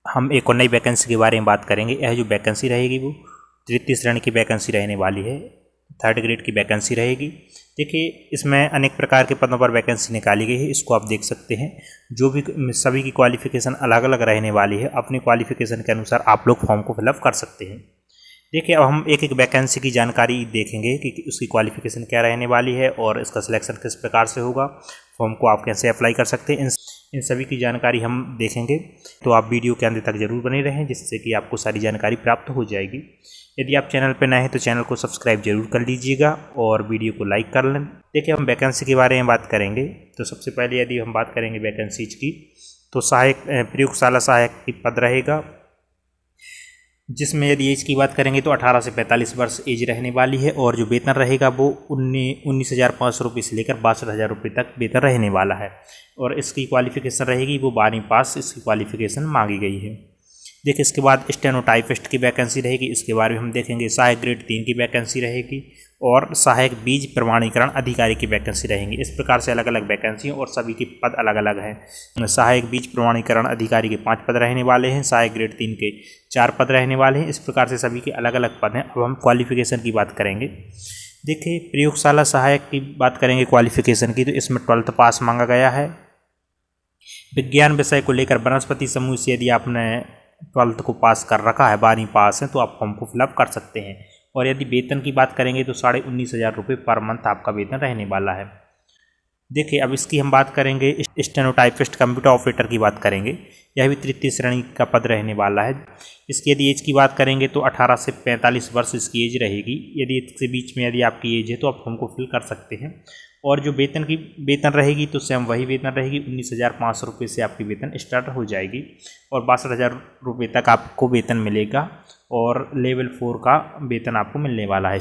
हम एक और नई वैकेंसी के बारे में बात करेंगे। यह जो वैकेंसी रहेगी वो तृतीय श्रेणी की वैकेंसी रहने वाली है, 3rd ग्रेड की वैकेंसी रहेगी। देखिए इसमें अनेक प्रकार के पदों पर वैकेंसी निकाली गई है, इसको आप देख सकते हैं। जो भी सभी की क्वालिफिकेशन अलग अलग रहने वाली है, अपनी क्वालिफिकेशन के अनुसार आप लोग फॉर्म को फिलअप कर सकते हैं। देखिए अब हम एक एक वैकेंसी की जानकारी देखेंगे कि उसकी क्वालिफिकेशन क्या रहने वाली है और इसका सिलेक्शन किस प्रकार से होगा, फॉर्म को आप कैसे अप्लाई कर सकते हैं, इन सभी की जानकारी हम देखेंगे। तो आप वीडियो के अंत तक जरूर बने रहें, जिससे कि आपको सारी जानकारी प्राप्त हो जाएगी। यदि आप चैनल पर नए हैं तो चैनल को सब्सक्राइब जरूर कर लीजिएगा और वीडियो को लाइक कर लें। देखिए हम वैकेंसी के बारे में बात करेंगे। तो सबसे पहले यदि हम बात करेंगे वैकेंसीज की, तो प्रयोगशाला सहायक की पद रहेगा, जिसमें यदि एज की बात करेंगे तो 18 से 45 वर्ष एज रहने वाली है और जो वेतन रहेगा वो 19,500 रुपये से लेकर 62,000 रुपये तक वेतन रहने वाला है। और इसकी क्वालिफिकेशन रहेगी वो 12वीं पास इसकी क्वालिफिकेशन मांगी गई है। देखिए इसके बाद स्टेनोटाइपिस्ट की वैकेंसी रहेगी, इसके बारे में हम देखेंगे। सहायक ग्रेड 3 की वैकेंसी रहेगी और सहायक बीज प्रमाणीकरण अधिकारी की वैकेंसी रहेंगी। इस प्रकार से अलग अलग वैकेंसी और सभी के पद अलग अलग हैं। सहायक बीज प्रमाणीकरण अधिकारी के 5 पद रहने वाले हैं, सहायक ग्रेड 3 के 4 पद रहने वाले हैं। इस प्रकार से सभी के अलग अलग पद हैं। अब हम क्वालिफिकेशन की बात करेंगे। देखिए प्रयोगशाला सहायक की बात करेंगे क्वालिफिकेशन की, तो इसमें 12th पास मांगा गया है। विज्ञान विषय को लेकर वनस्पति समूह से यदि आपने 12th को पास कर रखा है, 12वीं पास है, तो आप फॉर्म को फिलअप कर सकते हैं। और यदि वेतन की बात करेंगे तो 19,500 रुपये पर मंथ आपका वेतन रहने वाला है। देखिए अब इसकी हम बात करेंगे। स्टेनोटाइपिस्ट कंप्यूटर ऑपरेटर की बात करेंगे, यह भी तृतीय श्रेणी का पद रहने वाला है। इसकी यदि एज की बात करेंगे तो 18 से 45 वर्ष इसकी एज रहेगी। यदि इसके बीच में यदि आपकी एज है तो आप फॉर्म को फिल कर सकते हैं। और जो वेतन रहेगी तो सेम वही वेतन रहेगी, 19,500 रुपये से आपकी वेतन स्टार्ट हो जाएगी और 62,000 रुपये तक आपको वेतन मिलेगा और लेवल 4 का वेतन आपको मिलने वाला है।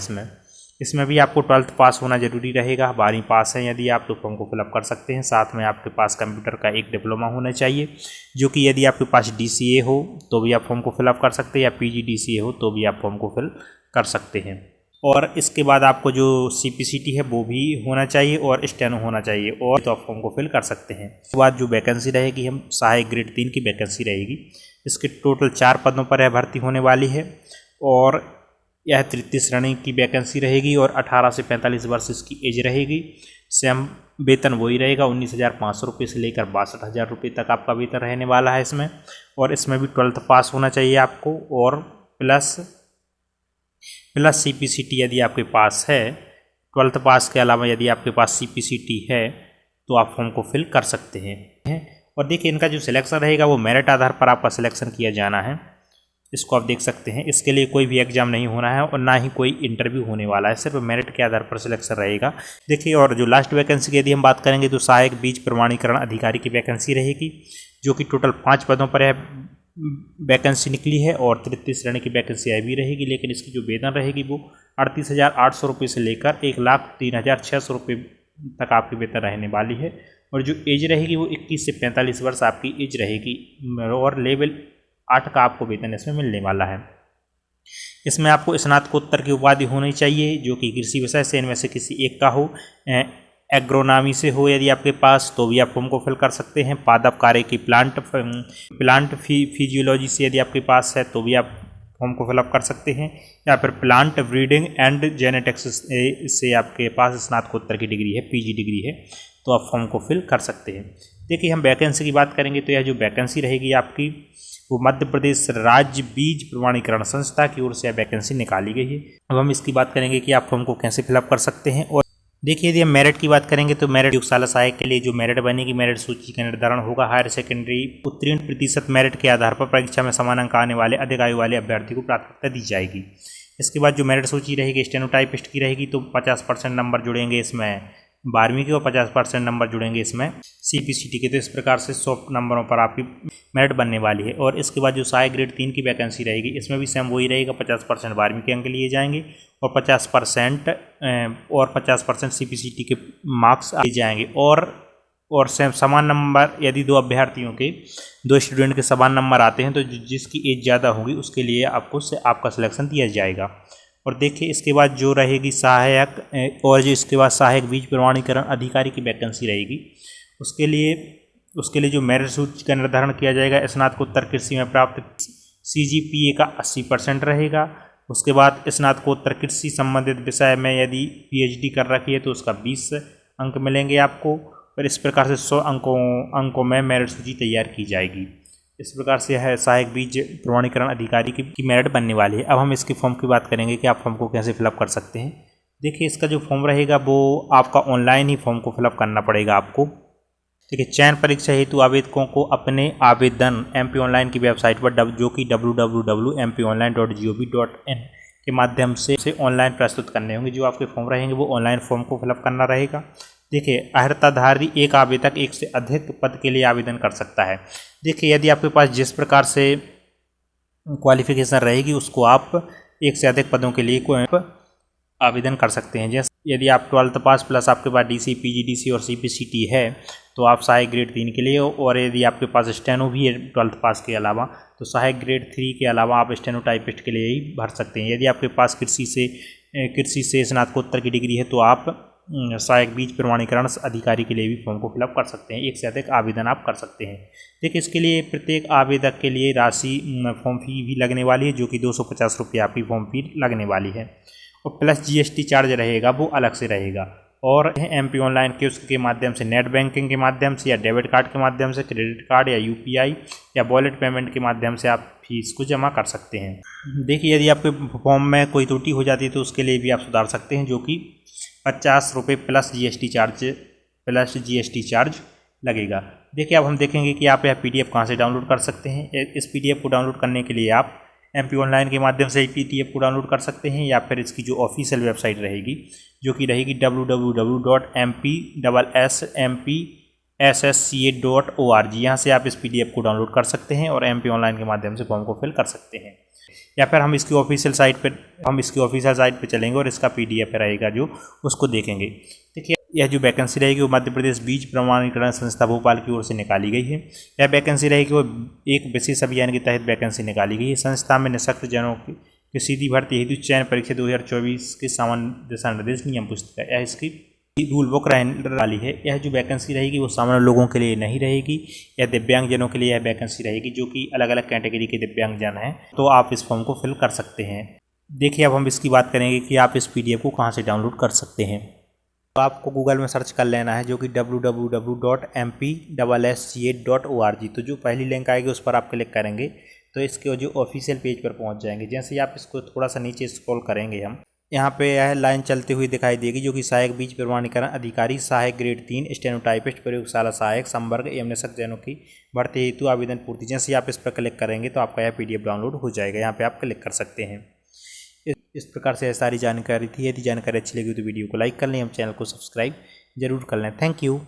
इसमें भी आपको 12th पास होना जरूरी रहेगा। 12वीं पास है यदि आप तो फॉर्म को फिलअप कर सकते हैं। साथ में आपके पास कंप्यूटर का एक डिप्लोमा होना चाहिए, जो कि यदि आपके पास DCA हो तो भी आप फॉर्म को फिलअप कर सकते हैं, या PGDCA हो तो भी आप फॉर्म को फिल कर सकते हैं। और इसके बाद आपको जो CPCT है वो भी होना चाहिए और स्टेनो होना चाहिए, और तो आप फॉर्म को फिल कर सकते हैं। उसके बाद जो वैकेंसी रहेगी, हम सहायक ग्रेड 3 की वैकेंसी रहेगी। इसके टोटल 4 पदों पर यह भर्ती होने वाली है और यह तृतीय श्रेणी की वैकेंसी रहेगी और 18 से 45 वर्ष इसकी एज रहेगी। सेम वेतन वही रहेगा, 19,500 रुपये से लेकर 62,000 रुपये तक आपका वेतन रहने वाला है इसमें। और इसमें भी 12th पास होना चाहिए आपको और प्लस CPCT यदि आपके पास है। 12th पास के अलावा यदि आपके पास CPCT है तो आप फॉर्म को फिल कर सकते हैं। और देखिए इनका जो सिलेक्शन रहेगा वो मेरिट आधार पर आपका सिलेक्शन किया जाना है। इसको आप देख सकते हैं। इसके लिए कोई भी एग्जाम नहीं होना है और ना ही कोई इंटरव्यू होने वाला है, सिर्फ मेरिट के आधार पर सिलेक्शन रहेगा। देखिए और जो लास्ट वैकेंसी की यदि हम बात करेंगे तो सहायक बीज प्रमाणीकरण अधिकारी की वैकेंसी रहेगी, जो कि टोटल 5 पदों पर वैकेंसी निकली है और तृतीय श्रेणी की वैकेंसी आई भी रहेगी। लेकिन इसकी जो वेतन रहेगी वो 38,800 रुपये से लेकर 1,03,600 रुपये तक आपकी वेतन रहने वाली है। और जो एज रहेगी वो 21 से 45 वर्ष आपकी एज रहेगी और लेवल 8 का आपको वेतन इसमें मिलने वाला है। इसमें आपको स्नातकोत्तर की उपाधि होनी चाहिए, जो कि कृषि विषय से इनमें से किसी एक का हो। एग्रोनॉमी से हो यदि आपके पास तो भी आप फॉर्म को फिल कर सकते हैं। पादप कार्य की प्लांट फिजियोलॉजी से यदि आपके पास है तो भी आप फॉर्म को फिलअप कर सकते हैं, या फिर प्लांट ब्रीडिंग एंड जेनेटिक्स से आपके पास स्नातकोत्तर की डिग्री है, PG डिग्री है, तो आप फॉर्म को फिल कर सकते हैं। देखिए हम वैकेंसी की बात करेंगे तो यह जो वैकेंसी रहेगी आपकी वो मध्य प्रदेश राज्य बीज प्रमाणीकरण संस्था की ओर से वैकेंसी निकाली गई है। अब हम इसकी बात करेंगे कि आप फॉर्म को कैसे फिलअप कर सकते हैं। और देखिए यदि हम मेरिट की बात करेंगे तो मेरिट प्रयोगशाला सहायक के लिए जो मेरिट बनेगी, मेरिट सूची का निर्धारण होगा हायर सेकेंडरी उत्तीर्ण प्रतिशत मेरिट के आधार पर परीक्षा में समान अंक आने वाले अधिक आयु वाले अभ्यर्थी को प्राथमिकता दी जाएगी। इसके बाद जो मेरिट सूची रहेगी स्टेनोटाइपिस्ट की रहेगी, तो 50% नंबर जुड़ेंगे इसमें 12वीं के और 50% नंबर जुड़ेंगे इसमें CPCT के। तो इस प्रकार से 100 नंबरों पर आपकी मेरिट बनने वाली है। और इसके बाद जो सहायक ग्रेड 3 की वैकेंसी रहेगी, इसमें भी सेम वही रहेगा, 50% 12वीं के अंक लिए जाएंगे और 50% CPCT के मार्क्स लिए जाएंगे। और सेम समान नंबर यदि 2 अभ्यर्थियों के 2 स्टूडेंट के समान नंबर आते हैं तो जिसकी एज ज़्यादा होगी उसके लिए आपका सिलेक्शन दिया जाएगा। और देखिए इसके बाद जो रहेगी सहायक, और जो इसके बाद सहायक बीज प्रमाणीकरण अधिकारी की वैकेंसी रहेगी, उसके लिए उसके लिए जो मेरिट सूची का निर्धारण किया जाएगा, स्नातकोत्तर कृषि में प्राप्त CGPA का 80% रहेगा। उसके बाद स्नातकोत्तर कृषि संबंधित विषय में यदि PhD कर रखी है तो उसका 20 अंक मिलेंगे आपको, और इस प्रकार से 100 अंकों में मेरिट सूची तैयार की जाएगी। इस प्रकार से है सहायक बीज प्रमाणीकरण अधिकारी की मेरिट बनने वाली है। अब हम इसके फॉर्म की बात करेंगे कि आप फॉर्म को कैसे फिलअप कर सकते हैं। देखिए, इसका जो फॉर्म रहेगा वो आपका ऑनलाइन ही फॉर्म को फिलअप करना पड़ेगा आपको। देखिए, चयन परीक्षा हेतु आवेदकों को अपने आवेदन MP ऑनलाइन की वेबसाइट पर जो कि www.mpionline.gov.in के माध्यम से ऑनलाइन प्रस्तुत करने होंगे। जो आपके फॉर्म रहेंगे वो ऑनलाइन फॉर्म को फिलअप करना रहेगा। देखिए, अर्हताधारी एक आवेदक एक से अधिक पद के लिए आवेदन कर सकता है। देखिए, यदि आपके पास जिस प्रकार से क्वालिफिकेशन रहेगी उसको आप एक से अधिक पदों के लिए आवेदन कर सकते हैं। जैसे यदि आप 12th पास प्लस आपके पास DC, PGDC और CPCT है तो आप सहायक ग्रेड 3 के लिए, और यदि आपके पास स्टेनो भी है 12th पास के अलावा तो सहायक ग्रेड 3 के अलावा आप स्टेनो टाइपिस्ट के लिए ही भर सकते हैं। यदि आपके पास कृषि से स्नातकोत्तर की डिग्री है तो आप सहायक बीज प्रमाणीकरण अधिकारी के लिए भी फॉर्म को फिलअप कर सकते हैं। एक से अधिक आवेदन आप कर सकते हैं। देखिए, इसके लिए प्रत्येक आवेदक के लिए राशि फॉर्म फी भी लगने वाली है, जो कि 250 रुपये आपकी फॉर्म फी लगने वाली है, और प्लस GST चार्ज रहेगा वो अलग से रहेगा। और MP ऑनलाइन कियोस्क के माध्यम से, नेट बैंकिंग के माध्यम से, या डेबिट कार्ड के माध्यम से, क्रेडिट कार्ड या UPI या वॉलेट पेमेंट के माध्यम से आप फीस को जमा कर सकते हैं। देखिए, यदि आपके फॉर्म में कोई त्रुटि हो जाती है तो उसके लिए भी आप सुधार सकते हैं, जो कि 50 रुपये प्लस GST चार्ज लगेगा। देखिए, अब हम देखेंगे कि आप यह PDF कहाँ से डाउनलोड कर सकते हैं। इस PDF को डाउनलोड करने के लिए आप MP ऑनलाइन के माध्यम से PDF को डाउनलोड कर सकते हैं, या फिर इसकी जो ऑफिशियल वेबसाइट रहेगी जो कि रहेगी www.mpssca.org, यहाँ से आप इस PDF को डाउनलोड कर सकते हैं और MP ऑनलाइन के माध्यम से फॉर्म को फिल कर सकते हैं। या फिर हम इसकी ऑफिशियल साइट पर चलेंगे और इसका PDF रहेगा जो उसको देखेंगे। देखिए, यह जो वैकेंसी रहेगी वो मध्य प्रदेश बीज प्रमाणीकरण संस्था भोपाल की ओर से निकाली गई है। यह वैकेंसी रहेगी वो एक विशेष अभियान के तहत वैकेंसी निकाली गई है। संस्था में निःशक्त जनों की सीधी भर्ती हेतु चयन परीक्षा 2024 के सामान्य दिशा निर्देश नियम पुस्तिका, यह इसकी रूल बुक रहने वाली है। यह जो वैकेंसी रहेगी वो सामान्य लोगों के लिए नहीं रहेगी, यह दिव्यांगजनों के लिए यह वैकेंसी रहेगी, जो कि अलग अलग कैटेगरी के दिव्यांगजन हैं, तो आप इस फॉर्म को फिल कर सकते हैं। देखिए, अब हम इसकी बात करेंगे कि आप इस PDF को कहाँ से डाउनलोड कर सकते हैं। तो आपको गूगल में सर्च कर लेना है, जो कि www.mpssca.org। तो जो पहली लिंक आएगी उस पर आप क्लिक करेंगे तो इसके जो ऑफिशियल पेज पर पहुंच जाएंगे। जैसे ही आप इसको थोड़ा सा नीचे स्क्रॉल करेंगे, हम यहाँ पे यह लाइन चलती हुई दिखाई देगी, जो कि सहायक बीज प्रमाणीकरण अधिकारी, सहायक ग्रेड 3, स्टेनोटाइपिस्ट, प्रयोगशाला सहायक, संवर्ग एवं निःशक्त जनों की भर्ती हेतु आवेदन पूर्ति। जैसे ही आप इस पर क्लिक करेंगे तो आपका यह PDF डाउनलोड हो जाएगा। यहाँ पे आप क्लिक कर सकते हैं। इस प्रकार से यह सारी जानकारी थी। यदि जानकारी अच्छी लगी तो वीडियो को लाइक कर लें, हम चैनल को सब्सक्राइब जरूर कर लें। Thank you.